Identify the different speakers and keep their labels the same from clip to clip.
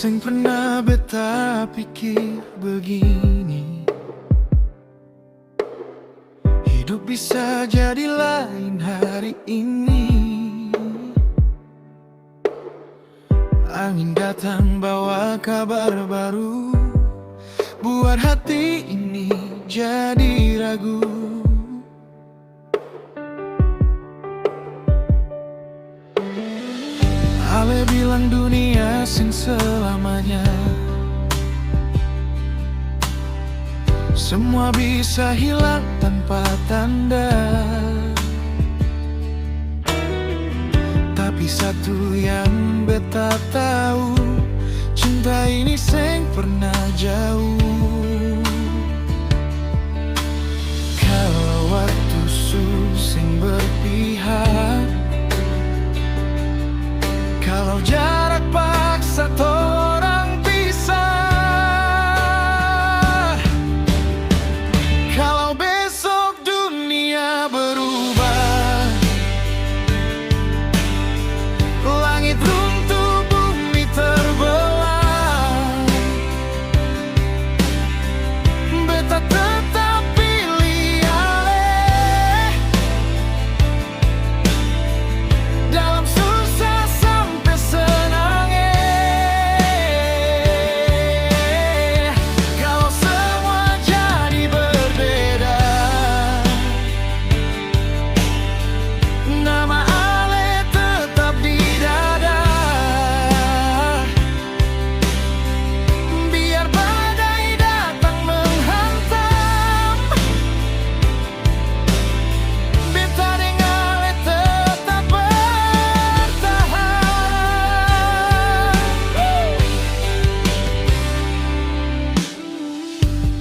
Speaker 1: Sing pernah beta pikir begini, hidup bisa jadi lain hari ini. Angin datang bawa kabar baru, buat hati ini jadi ragu. Ale bilang dunia sing selamanya, semua bisa hilang tanpa tanda. Tapi satu yang beta tahu, cinta ini sing pernah jauh. Kalau waktu sing berpihak, kalau jarak paksa torang pisah, kalau besok dunia berubah, langit runtuh, bumi terbelah, beta tetap pilih Ale. Dalam susah sampai senangnya, kalau semua jadi berbeda, nama Ale tetap di dada. Biar badai datang menghantam, beta dengan Ale tetap bertahan.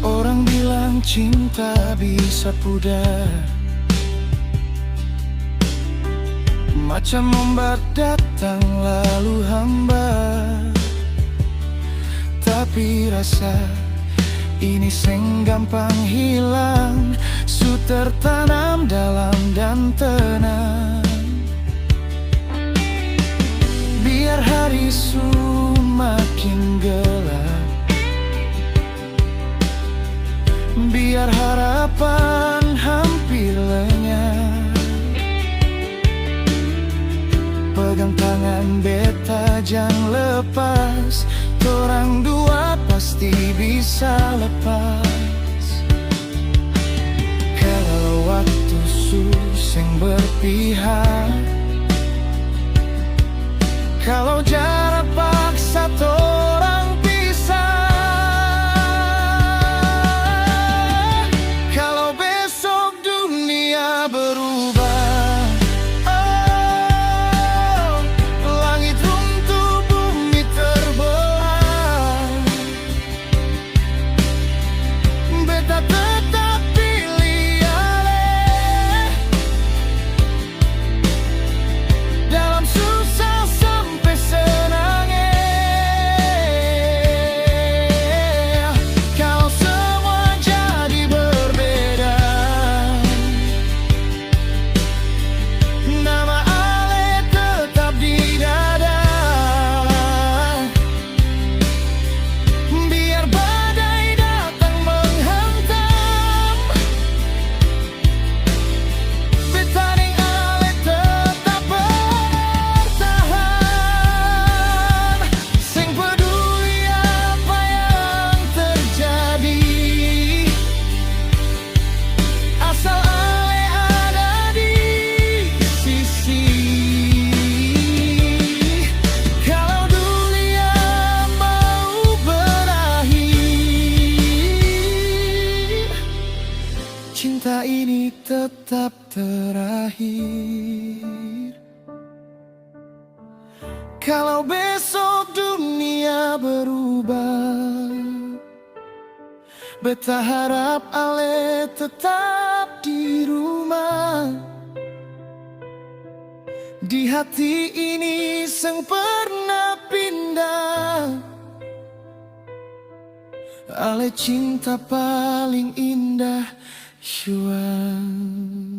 Speaker 1: Orang bilang cinta bisa pudar, macam ombak datang lalu hambar. Tapi rasa ini sing gampang hilang, su tertanam dalam dan tenang. Biar hari su makin gelap, biar harapan hampir lenyap, pegang tangan beta jangan lepas, torang dua pasti bisa lepas. Kalau waktu sing berpihak, kalau jarak paksa torang pisah, kalau besok dunia berubah, oh, langit runtuh, bumi terbelah, beta tetap pilih Ale. Dalam susah sampai senangnya, kalau semua jadi berbeda, nama Ale tetap di dada. Biar badai datang menghantam, beta ning Ale tetap bertahan. Sing peduli apa yang terjadi, asal Ale ada di sisi. Kalau dunia mau berakhir, cinta ini tetap terakhir. Kalau besok dunia berubah, beta harap Ale tetap di rumah, di hati ini sang pernah pindah. Ale cinta paling indah, Yuan.